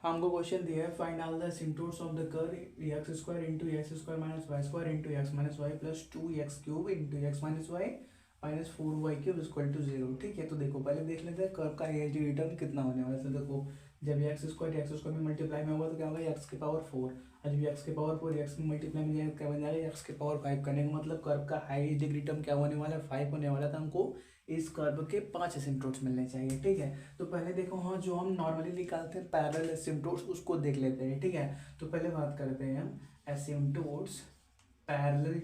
हमको क्वेश्चन दिया है find all the asymptotes of the curve x square into x square minus y square into x minus y plus 2x cube into x minus y minus 4y cube equal to 0। ठीक है, तो देखो पहले देख लेते हैं curve का area return कितना होने वाला है। तो देखो जब एक्स स्क्वायर में मल्टीप्लाई में होगा तो क्या होगा एक्स की पावर 4, और जब एक्स की पावर 4 एक्स में मल्टीप्लाई में जाएगा क्या बन जाएगा एक्स की पावर 5। करने का मतलब कर्व का हाईएस्ट डिग्री टर्म क्या होने वाला है 5 होने वाला था। हमको इस कर्व के 5 एसिम्पटोट्स मिलने चाहिए। ठीक है, तो पहले देखो हाँ जो हम नॉर्मली निकालते हैं पैरेलल एसिम्पटोट्स उसको देख लेते हैं। ठीक है, तो पहले बात करते हैं हम एसिम्पटोट्स पैरेलल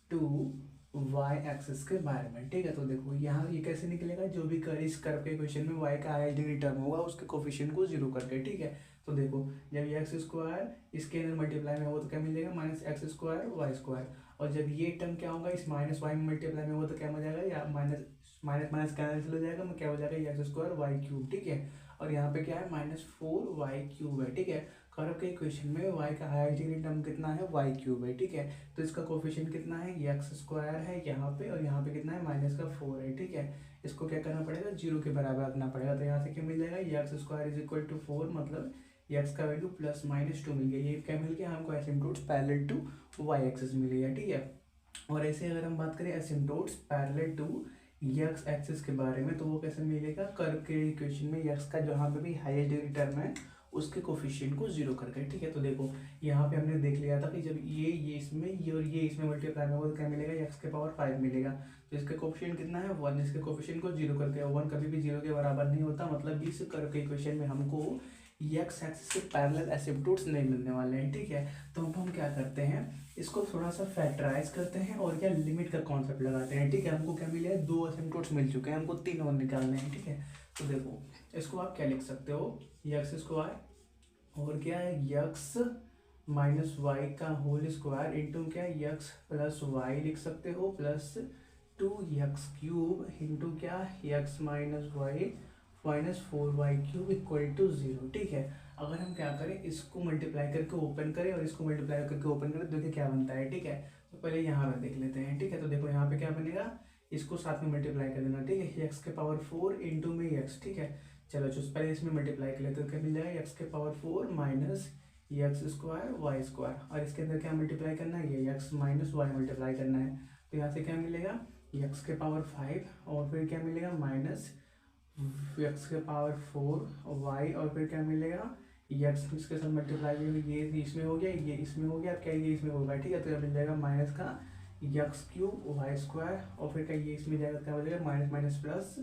टू वाई एक्सिस के बारे में। ठीक है, तो देखो यहाँ ये कैसे निकलेगा, जो भी कर इस कर्व के क्वेश्चन में वाई का हाईएस्ट डिग्री टर्म होगा उसके कोफिशिएंट को 0 करके। ठीक है, तो देखो जब ये एक्स स्क्वायर इसके अंदर मल्टीप्लाई में होगा तो क्या मिलेगा minus x square y square, और जब ये टर्म क्या होगा इस माइनस वाई में मल्टीप्लाई में होगा तो क्या हो जाएगा या माइनस माइनस माइनस कैंसिल हो जाएगा, क्या हो जाएगा एक्स स्क्वायर वाई क्यूब। ठीक है, और यहाँ पे क्या है -4y क्यूब है। ठीक है, कर्व के इक्वेशन में y का हाईएस्ट डिग्री टर्म कितना है y क्यूब है। ठीक है, तो इसका कोफिशिएंट कितना है एक्स स्क्वायर है यहाँ पे, और यहाँ पे कितना है -4 है। ठीक है, इसको क्या करना पड़ेगा 0 के बराबर रखना पड़ेगा। तो यहाँ से क्या मिल जाएगा x square is equal to 4, मतलब एक्स का वैल्यू +-2 मिल गया। ये क्या मिल गया हमको एसिम्पटोट्स पैरेलल टू वाई एक्सिस मिल गया। ठीक है, और ऐसे अगर हम बात करें एसिम्पटोट्स पैरेलल टू एक्स एक्सिस के बारे में तो वो कैसे मिलेगा कर्व के इक्वेशन में एक्स का जहाँ पे भी हाईएस्ट डिग्री टर्म है उसके कोफिशिएंट को 0 करके। ठीक है, तो देखो यहाँ पे हमने देख लिया था कि जब ये इसमें ये और ये इसमें मल्टीप्लाई में होगा तो क्या मिलेगा एक्स के पावर 5 मिलेगा। तो इसका कोफिशिएंट कितना है 1, इसके कोफिशिएंट को 0 करके 1 कभी भी 0 के बराबर नहीं होता, मतलब इस कर्व के इक्वेशन में हमको एक्स एक्सिस से पैरेलल एसिम्पटोट्स नहीं मिलने वाले हैं। ठीक है, तो अब हम क्या करते हैं इसको थोड़ा सा फैक्टराइज करते हैं और क्या लिमिट का कॉन्सेप्ट लगाते हैं। ठीक है, हमको क्या मिले 2 एसिम्पटोट्स मिल चुके हैं, हमको 3 और निकालने हैं। ठीक है, तो देखो इसको आप क्या लिख सकते हो एक्स स्क्वायर और क्या है एक्स माइनस वाई का होल स्क्वायर इंटू क्या एक्स प्लस वाई लिख सकते हो प्लस 2x क्यूब इंटू क्या x minus y -4y cube equal to 0। ठीक है, अगर हम क्या करें इसको मल्टीप्लाई करके ओपन करें और इसको मल्टीप्लाई करके ओपन करें तो देखिए क्या बनता है। ठीक है, तो पहले यहाँ पे देख लेते हैं। ठीक है, तो देखो यहाँ पे क्या बनेगा इसको साथ में मल्टीप्लाई कर देना। ठीक है, एक्स के पावर 4 इंटू में एक्स। ठीक है, चलो जो पहले इसमें मल्टीप्लाई कर लेते तो क्या मिल जाएगा एक्स के power 4 minus x square y square, और इसके अंदर क्या मल्टीप्लाई करना है ये एक्स माइनस वाई मल्टीप्लाई करना है। तो यहाँ से क्या मिलेगा एक्स के पावर 5 और फिर क्या मिलेगा माइनस एक्स के पावर 4 वाई, और फिर क्या मिलेगा एक्स इसके साथ मल्टीप्लाई ये इसमें हो गया ये इसमें हो गया, क्या ये इसमें होगा। ठीक है, तो मिल जाएगा माइनस का एक्स क्यूब वाई स्क्वायर, और फिर क्या ये इसमें जाएगा क्या हो जाएगा माइनस माइनस प्लस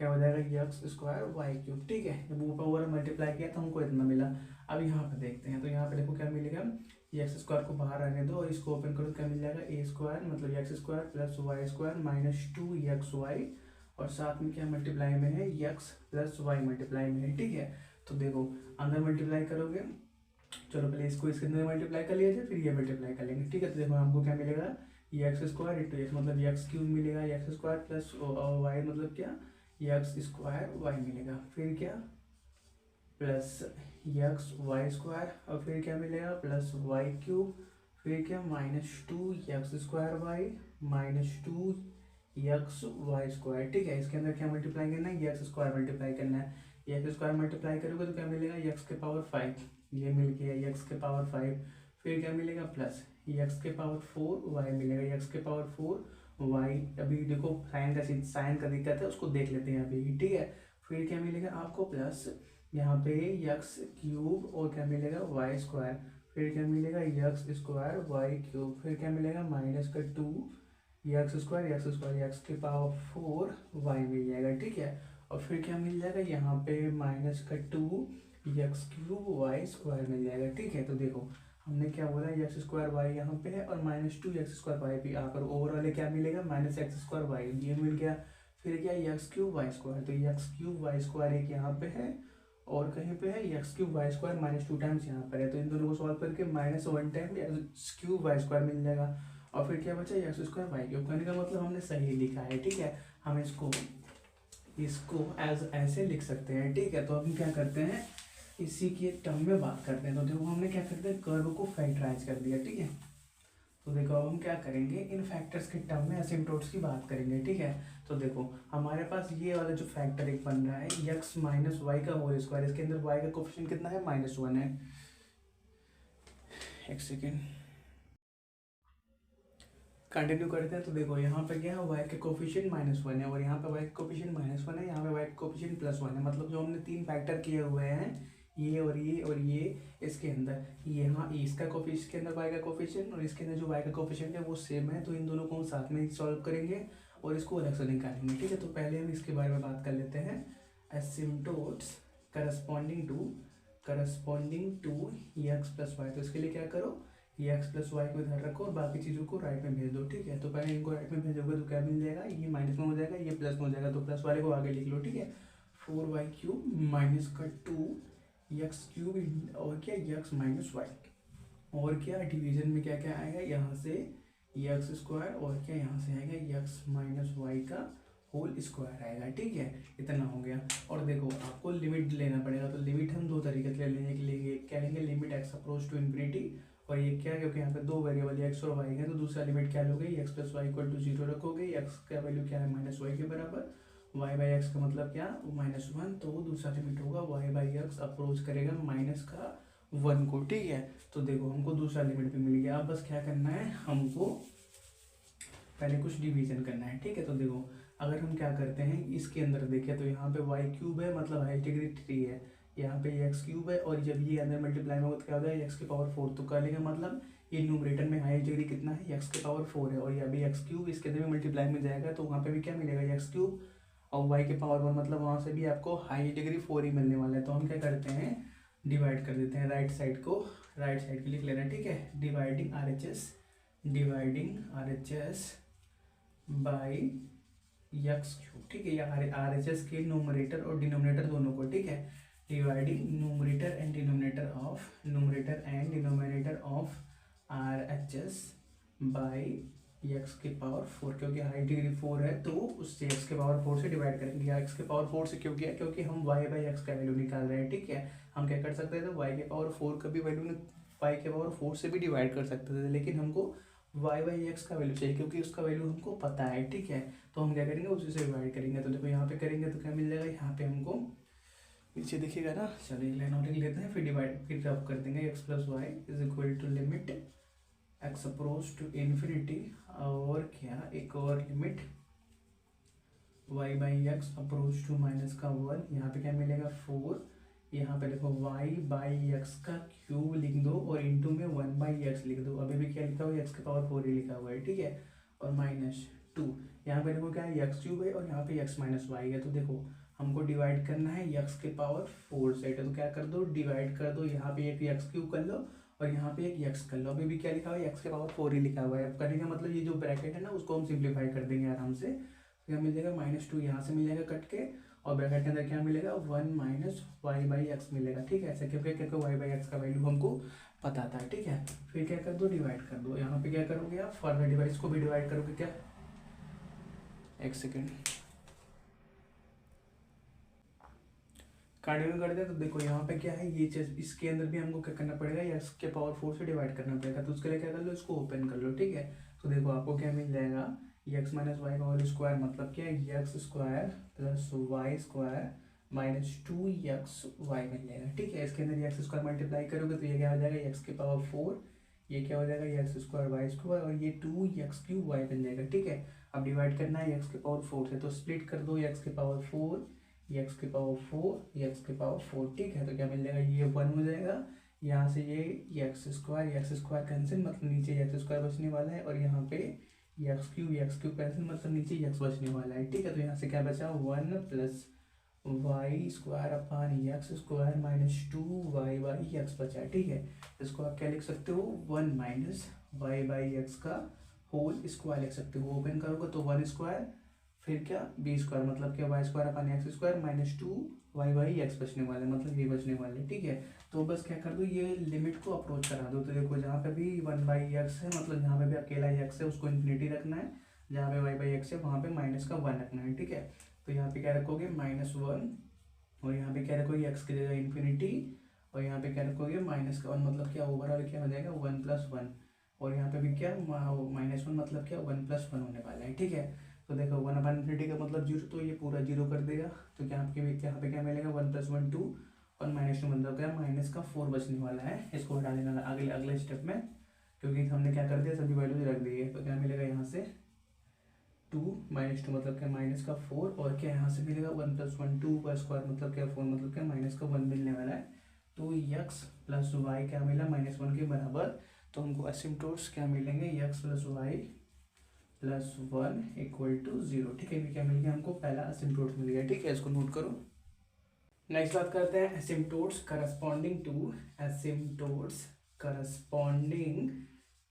क्या हो जाएगा एक्स स्क्वायर वाई क्यूब। ठीक है, जब ऊपर ओवर मल्टीप्लाई किया तो हमको इतना मिला। अब यहाँ पे देखते हैं, तो यहाँ पे देखो क्या मिलेगा एक्स स्क्वायर को बाहर आने दो और इसको ओपन करो क्या मिल जाएगा ए स्क्वायर मतलब x square plus y square -2xy, और साथ में क्या मल्टीप्लाई में है एक्स प्लस वाई मल्टीप्लाई में है। ठीक है, तो देखो अंदर मल्टीप्लाई करोगे, चलो पहले इसको इसके अंदर मल्टीप्लाई कर लिया जाए फिर ये मल्टीप्लाई कर लेंगे। ठीक है, तो देखो हमको क्या मिलेगा एक्स स्क्वायर इंटू एक्स मतलब एक्स क्यूब मिलेगा, एक्स स्क्वायर प्लस वाई मतलब क्या एक्स स्क्वायर वाई मिलेगा, फिर क्या प्लस एक्स वाई स्क्वायर, और फिर क्या मिलेगा प्लस वाई क्यूब, फिर क्या -2x square y -2 x y square. ठीक है, इसके अंदर क्या मल्टीप्लाई करना है एक्स स्क्वायर मल्टीप्लाई करना है, एक्स स्क्वायर मल्टीप्लाई करोगे तो क्या मिलेगा एक्स के पावर 5 ये मिल गया एक्स के पावर 5, फिर क्या मिलेगा प्लस एक्स के पावर 4 वाई मिलेगा एक्स के पावर 4 वाई। अभी देखो साइन का दिक्कत है उसको देख लेते हैं अभी। ठीक है, फिर क्या मिलेगा आपको प्लस यहाँ पे एक्स क्यूब और क्या मिलेगा वाई स्क्वायर, फिर क्या मिलेगा एक्स स्क्वायर वाई क्यूब, फिर क्या मिलेगा -2 एक्स स्क्वायर एक्स के पावर 4 वाई मिल जाएगा। ठीक है, और फिर क्या मिल जाएगा यहाँ पे -2 एक्स क्यूब वाई स्क्वायर मिल जाएगा। ठीक है, तो देखो हमने क्या बोला एक्स स्क्वायर वाई यहाँ पे है और -2 एक्स स्क्वायर वाई भी यहाँ पर ओवरऑल क्या मिलेगा -x स्क्वायर वाई ये मिल गया, फिर क्या एक्स क्यूब वाई स्क्वायर, तो एक्स क्यूब वाई स्क्वायर एक यहाँ पे है और कहीं पे है x cube y square -2 times यहाँ पर है, तो इन दोनों को सॉल्व करके -1 time x cube y square मिल जाएगा, और फिर क्या बचा एक्स स्क्वायर वाई क्यूब। कहने का मतलब हमने सही लिखा है। ठीक है, हम इसको एज ऐसे लिख सकते हैं। ठीक है, तो हम क्या करते हैं इसी के टर्म में बात करते हैं। तो देखो हमने क्या करते हैं कर्व को फैक्टराइज कर दिया। ठीक है, तो देखो अब हम क्या करेंगे, इन फैक्टर्स के टर्म में एसिम्पटोट्स की बात करेंगे, ठीक है। तो देखो हमारे पास ये वाला जो फैक्टर एक बन रहा है यक्स माइनस वाई का होल स्क्वायर, इसके अंदर वाई का कोफिशिएंट कितना है, -1 है। एक सेकेंड कंटिन्यू करते हैं। तो देखो यहाँ पे क्या है, वाई के कोफिशिएंट -1 है और यहाँ पे वाई के कोफिशिएंट -1 है, यहाँ पे वाई के कोफिशिएंट +1 है। मतलब जो हमने तीन फैक्टर किए हुए हैं ये और ये इसके अंदर यहाँ इसका कोफिशिएंट, इसके अंदर वाई का कोफिशिएंट और इसके अंदर जो वाई का कोफिशिएंट है वो सेम है, तो इन दोनों को हम साथ में सॉल्व करेंगे और इसको अलग से निकालेंगे, ठीक है। तो पहले हम इसके बारे में बात कर लेते हैं, asymptotes corresponding to x plus y. तो इसके लिए क्या करो, ये एक्स प्लस वाई को इधर रखो और बाकी चीज़ों को राइट में भेज दो, ठीक है। तो पहले इनको राइट में भेजोगे तो क्या मिल जाएगा, ये माइनस में हो जाएगा, ये प्लस में हो जाएगा, तो प्लस वाले को आगे लिख लो, ठीक है। 4y³ माइनस का 2x³ और क्या x माइनस वाई, और क्या डिवीजन में क्या क्या आएगा, यहाँ से x² और क्या यहाँ से आएगा x माइनस वाई का होल स्क्वायर आएगा, ठीक है। इतना हो गया। और देखो आपको लिमिट लेना पड़ेगा, तो लिमिट हम दो तरीके से लेंगे, क्या लेंगे, limit x approach to infinity, और ये क्या, क्योंकि यहाँ पे दो वेरिएबल एक्स और वाई है, तो दूसरा लिमिट क्या लोगे, x plus y equal to 0 रखोगे, एक्स का वैल्यू क्या है -y के बराबर, वाई बाई एक्स का मतलब क्या -1, तो दूसरा लिमिट होगा वाई बाई एक्स अप्रोच करेगा -1 को, ठीक है। तो देखो हमको दूसरा लिमिट भी मिल गया। अब बस क्या करना है, हमको पहले कुछ डिवीजन करना है, ठीक है। तो देखो अगर हम क्या करते हैं, इसके अंदर देखें तो यहाँ पे y³ है, मतलब हाई डिग्री 3 है, यहाँ पे x³ है, और जब ये अंदर मल्टीप्लाई में होगा तो क्या हो जाएगा, x⁴ तो कर लेंगे, मतलब ये न्यूमरेटर में हाई डिग्री कितना है, x⁴ है, और ये अभी x³ इसके अंदर भी मल्टीप्लाई में जाएगा तो वहाँ पे भी क्या मिलेगा, x³ और y⁴ मतलब वहाँ से भी आपको हाई डिग्री 4 ही मिलने वाला है। तो हम क्या करते हैं, डिवाइड कर देते हैं, राइट साइड को राइट साइड के लिख लेना है, ठीक है। डिवाइडिंग RHS बाई x³, ठीक है। ये RHS के नोमरेटर और डिनोमिनेटर दोनों को, ठीक है। Dividing numerator and denominator of RHS by x⁴, क्योंकि हाई डिग्री 4 है तो उससे x⁴ से डिवाइड करेंगे, x⁴ से क्यों किया, क्योंकि हम y बाई एक्स का वैल्यू निकाल रहे हैं, ठीक है। हम क्या कर सकते थे, y⁴ का भी वैल्यू y⁴ से भी डिवाइड कर सकते थे, लेकिन हमको y बाई एक्स का वैल्यू चाहिए क्योंकि उसका वैल्यू हमको पता है, ठीक है। तो हम क्या करेंगे, उसी से डिवाइड करेंगे। तो देखो यहाँ पे करेंगे तो क्या मिल जाएगा, यहाँ पे हमको नीचे दिखेगा ना, चलिए लाइन और लिख लेते हैं, फिर रब कर देंगे, x plus y is equal to limit x approach to infinity, और क्या एक और limit y by x approach to -1, यहाँ पे क्या मिलेगा 4, यहाँ पे देखो y बाई एक्स का क्यूब लिख दो और इंटू में 1 बाई एक्स लिख दो, अभी भी क्या लिखा हुआ है, x⁴ ही लिखा हुआ है, ठीक है। और -2 यहाँ पे देखो क्या है, x³ है और यहाँ पे x माइनस वाई है। तो देखो हमको डिवाइड करना है x⁴ से, तो क्या कर दो, डिवाइड कर दो, यहाँ पे एक x³ कर लो और यहाँ पे एक x कर लो, अभी भी क्या लिखा हुआ है, x⁴ ही लिखा हुआ है। अब करने का मतलब ये जो ब्रैकेट है ना उसको हम सिंप्लीफाई कर देंगे आराम से, तो क्या मिल जाएगा, -2 यहाँ से मिल जाएगा कट के, और ब्रैकेट के अंदर क्या मिलेगा, 1 माइनस वाई बाई एक्स मिलेगा, ठीक है। ऐसा क्योंकि वाई बाई एक्स का वैल्यू हमको पता था, ठीक है। फिर क्या कर दो, डिवाइड कर दो, यहाँ पे क्या करोगे आप, फर्दर डिवाइस को भी डिवाइड करोगे, क्या, एक सेकेंड कंटिन्यू कर दे। तो देखो यहाँ पे क्या है, ये चीज इसके अंदर भी हमको क्या करना पड़ेगा, x⁴ से डिवाइड करना पड़ेगा, तो उसके लिए क्या कर लो, इसको ओपन कर लो, ठीक है। तो देखो आपको क्या मिल जाएगा, x माइनस वाई का होल स्क्वायर, मतलब क्या है, x² प्लस y² -2xy मिल जाएगा, ठीक है। इसके अंदर x² मल्टीप्लाई करोगे तो ये क्या हो जाएगा, x⁴, ये क्या हो जाएगा, x² y² और ये 2x³ y बन जाएगा, ठीक है। अब डिवाइड करना है x⁴ से, तो स्प्लिट कर दो, x⁴, ठीक है। तो क्या मिल जाएगा, ये 1 हो जाएगा, यहाँ से ये x² कैंसिल, मतलब नीचे x² बचने वाला है, और यहाँ पे x³ कैंसिल, मतलब नीचे x बचने वाला है, ठीक है। तो यहाँ से क्या बचा, 1 plus y² upon x² -2y by x बचा है, ठीक है। इसको आप क्या लिख सकते हो, 1 माइनस वाई बाई एक्स का होल स्क्वायर लिख सकते हो, ओपन करोगे तो 1² फिर क्या b², मतलब क्या y² upon x² -2y by x बचने वाले, मतलब ये बचने वाले, ठीक है। तो बस क्या कर दो, ये लिमिट को अप्रोच करा दो, तो देखो जहाँ पे भी 1 बाई एक्स है, मतलब जहाँ पे भी अकेला x है उसको इन्फिनिटी रखना है, जहाँ पे y बाई एक्स है वहाँ पे -1 रखना है, ठीक है। तो यहाँ पे क्या रखोगे, -1, और यहाँ पे क्या रखोगे, x की जगह इन्फिनिटी, और यहाँ पे क्या रखोगे, -1, मतलब क्या ओवरऑल क्या हो जाएगा, 1 + 1, और यहाँ पे भी क्या -1 मतलब क्या 1+1 होने वाला है, ठीक है। तो देखो 1/∞ का मतलब 0, तो ये पूरा 0 कर देगा। तो यहाँ पे क्या मिलेगा 1+1 2 और -2 मतलब क्या -4 बचने वाला है। इसको हटा देना अगले अगले स्टेप में, क्योंकि हमने क्या कर दिया सभी वैल्यूज रख दी है। तो क्या मिलेगा यहाँ से 2 -2 मतलब क्या -4, और क्या यहाँ से मिलेगा 1+1 2 का स्क्वायर मतलब क्या 4 मतलब क्या -1 मिलने वाला है। तो x + y क्या मिला -1 के बराबर। तो हमको असिम्प्टोट्स क्या मिलेंगे x + y + 1 = 0, ठीक है। क्या मिल गया हमको, पहला असिम्प्टोट्स मिल गया, ठीक है। इसको नोट करो। नेक्स्ट बात करते हैं असिम्प्टोट्स करस्पॉन्डिंग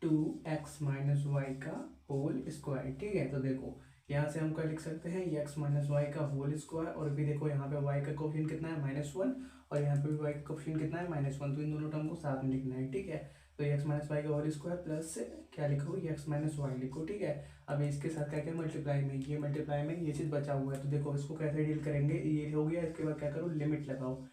टू x - y का होल स्क्वायर, ठीक है। तो देखो यहाँ से हम क्या लिख सकते हैं x - y का होल स्क्वायर, और भी देखो यहाँ पे y का कोफिशिएंट कितना है -1, और यहाँ पे भी y का कोफिशिएंट कितना है -1, तो इन दोनों टर्म को साथ में लिखना है, ठीक है। तो x - y का होल स्क्वायर प्लस क्या लिखो x - y लिखो, ठीक है। अब इसके साथ क्या क्या मल्टीप्लाई में ये चीज़ बचा हुआ है। तो देखो इसको कैसे डील करेंगे, ये हो गया। इसके बाद क्या करो, लिमिट लगाओ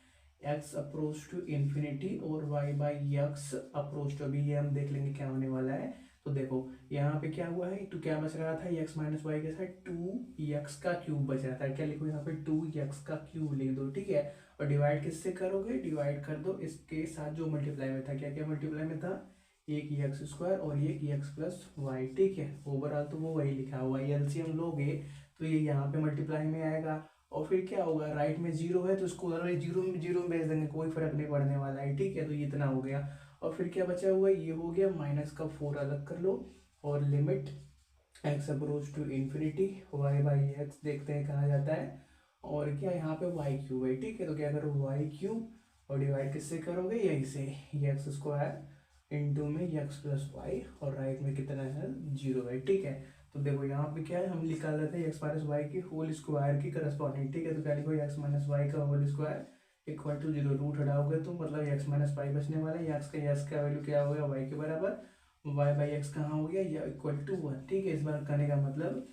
x अप्रोच टू इन्फिनिटी और y/x अप्रोच टू, अभी ये हम देख लेंगे क्या होने वाला है। तो देखो यहाँ पे क्या हुआ है, तो क्या बच रहा था x - y के साथ 2x का क्यूब बच रहा था। क्या लिखो यहाँ पे 2x का क्यूब लिख दो, ठीक है। और डिवाइड किससे करोगे, डिवाइड कर दो इसके साथ जो मल्टीप्लाई में था। क्या क्या मल्टीप्लाई में था, एक x² और एक x + y, ठीक है। ओवरऑल तो वो वही लिखा हुआ है। एलसीएम लोगे तो ये यहाँ पे मल्टीप्लाई में आएगा, और फिर क्या होगा, राइट में 0 है तो इसको जीरो में भेज देंगे, कोई फर्क नहीं पड़ने वाला है, ठीक है। तो ये इतना हो गया, और फिर क्या बचा हुआ है, ये हो गया -4 अलग कर लो, और limit x approach to infinity y/x देखते हैं कहाँ जाता है, और क्या यहाँ पे y³ है, ठीक है। तो क्या करो y³ और डिवाइड किससे करोगे, यही से x² इंटू में x + y, और राइट में कितना है 0 है, ठीक है। तो देखो यहाँ पे क्या है, हम निकाल रहे थे x - y की होल स्क्वायर की करस्पॉन्डिंग, ठीक है। तो क्या लिखो x - y का होल स्क्वायर = 0, रूट हटाओगे तो मतलब x - y बचने वाला है। x का वैल्यू क्या हो गया y के बराबर, y/x कहाँ हो गया, या =1, ठीक है। इस बार करने का मतलब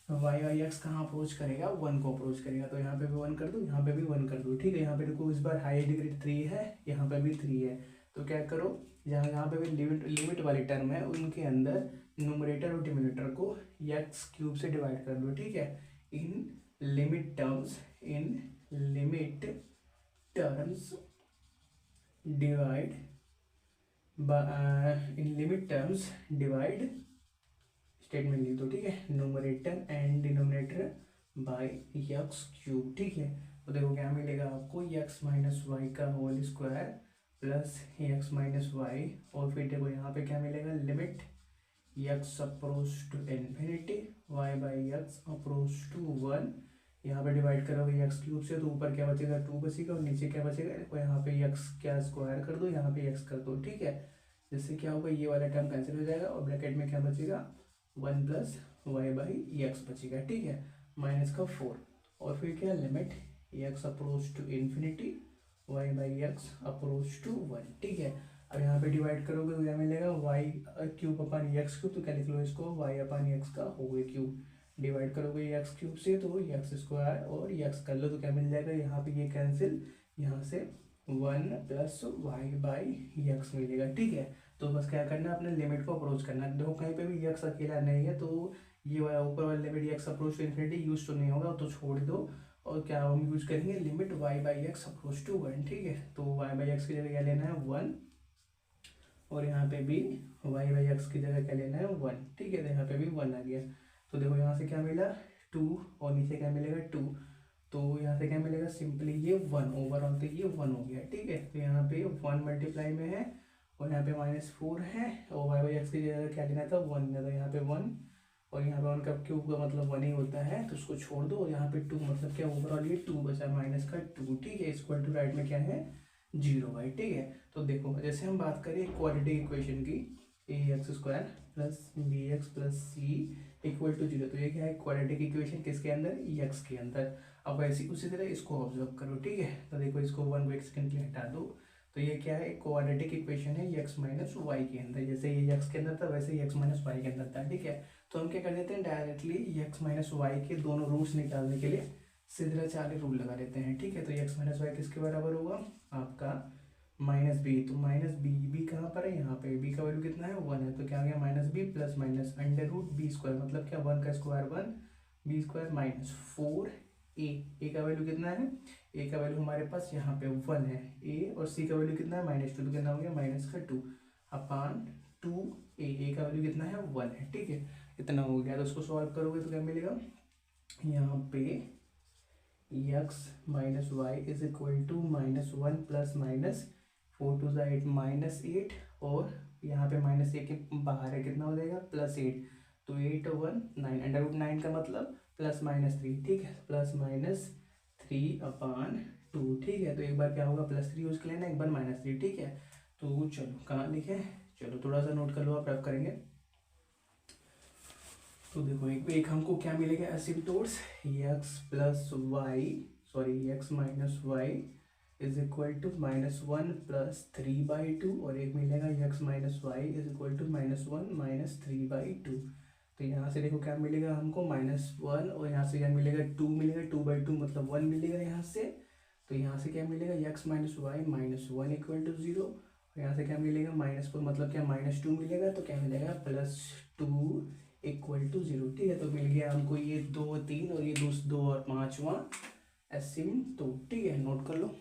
y/x कहाँ अप्रोच करेगा, 1 को अप्रोच करेगा। तो यहाँ पे भी 1 कर दो, यहाँ पे भी 1 कर दो, ठीक है। यहाँ पे देखो इस बार हाई डिग्री 3 है, यहाँ पे भी 3 है। तो क्या करो, यहाँ पे भी लिमिट वाली टर्म है, उनके अंदर न्यूमरेटर और डिनोमिनेटर को x³ से डिवाइड कर दो, ठीक है। इन limit terms divide divide statement लिख दो, ठीक है। Numerator and denominator by x³, ठीक है। तो देखो क्या मिलेगा आपको, x - y का whole square plus x - y, और फिर देखो यहाँ पे क्या मिलेगा, limit x approach to infinity y/x approach to 1, यहाँ पे डिवाइड करोगे x³ से, तो ऊपर क्या बचेगा 2 बचेगा, और नीचे क्या बचेगा, देखो यहाँ पे x क्या स्क्वायर कर दो, यहाँ पे x कर दो, ठीक है। जिससे क्या होगा, ये वाला टर्म कैंसिल हो जाएगा, और ब्रैकेट में क्या बचेगा 1 + y/x बचेगा, ठीक है, -4। और फिर क्या, limit x approach to infinity y/x approach to 1, ठीक है। अब यहाँ पे डिवाइड करोगे तो क्या मिलेगा y³ तो क्या लिख लो इसको, y/x का होल क्यूब। डिवाइड करोगे x³ से तो x² और x कर लो, तो क्या मिल जाएगा, यहाँ पे ये कैंसिल, यहाँ से 1 + y/x मिलेगा, ठीक है। तो बस क्या करना है, अपने लिमिट को अप्रोच करना है। देखो कहीं पे भी x अकेला नहीं है, तो ये वाला ऊपर वाला limit x approach to infinity use तो नहीं होगा, तो छोड़ दो। और क्या हम यूज करेंगे, लिमिट y/x अप्रोच टू 1, ठीक है। तो y/x की जगह क्या लेना है 1, और यहाँ पे भी y/x की जगह क्या लेना है 1, ठीक है। तो यहाँ पे भी 1 आ गया। तो देखो यहाँ से क्या मिला 2, और नीचे क्या मिलेगा 2, तो यहाँ से क्या मिलेगा, सिंपली ये 1, ओवरऑल तो ये 1 हो गया, ठीक है। तो यहाँ पे 1 मल्टीप्लाई में है, और यहाँ पे -4 है, और y/x की जगह क्या लेना था 1, तो यहाँ पे 1, और यहाँ पे 1 का क्यूब का मतलब 1 ही होता है, तो उसको छोड़ दो। और यहाँ पे 2 मतलब क्या, ओवरऑल ये 2 बचा, -2, ठीक है। इक्वल टू राइट में क्या है 0 है, ठीक है। तो देखो जैसे हम बात करें क्वाड्रेटिक इक्वेशन की, ax² + bx + c = 0, तो ये क्या है, क्वाड्रेटिक इक्वेशन किसके अंदर, x के अंदर। अब वैसे उसी तरह इसको ऑब्जर्व करो, ठीक है। तो देखो इसको 1 को 1 सेकंड के लिए हटा दो, तो ये क्या है, क्वाड्रेटिक इक्वेशन है x - y के अंदर। जैसे ये x के अंदर था, वैसे ही x - y के अंदर था, ठीक है। तो हम क्या कर देते हैं, डायरेक्टली x - y के दोनों रूट्स निकालने के लिए सीधे चार्ली रूल लगा देते हैं, ठीक है। तो x - y किसके बराबर होगा, आपका माइनस बी, तो माइनस बी, बी कहाँ पर है, यहाँ पे, बी का वैल्यू कितना है 1 है, तो क्या हो गया minus b plus minus under root b square, मतलब क्या 1 का square 1, b square minus 4 a का वैल्यू कितना है, ए का वैल्यू हमारे पास यहाँ पे 1 है, ए और सी का वैल्यू कितना है -2, तो कितना हो गया माइनस का 2 अपान 2 ए का वैल्यू कितना है 1 है, ठीक है, इतना हो गया। तो उसको सॉल्व करोगे तो क्या मिलेगा, यहाँ पे x minus y is equal to -1 plus minus 4 2 8 -8, और यहाँ पे -1 के बाहर है, कितना हो जाएगा +8, तो 8 1 9 अंडर रूट 9 का मतलब +-3, ठीक है, +-3 अपान 2, ठीक है। तो एक बार क्या होगा +3 यूज कर लेना, एक बार -3, ठीक है। तो चलो कहाँ लिखे, चलो थोड़ा सा नोट कर लो, आप रब करेंगे। तो देखो एक हमको क्या मिलेगा asymptotes, x plus y, sorry x minus y is equal to -1 plus 3/2, और एक मिलेगा x minus y is equal to -1 minus 3/2। तो यहाँ से देखो क्या मिलेगा हमको -1, और यहाँ से क्या मिलेगा 2 मिलेगा, 2/2 मतलब 1 मिलेगा यहाँ से। तो यहाँ से क्या मिलेगा x minus y -1 equal to 0, और यहाँ से क्या मिलेगा -4 मतलब क्या -2 मिलेगा, तो क्या मिलेगा +2 इक्वल टू 0, ठीक है। तो मिल गया हमको ये 2 3 और ये 2 2 और 5वां एसिम्टोट, ठीक है, नोट कर लो।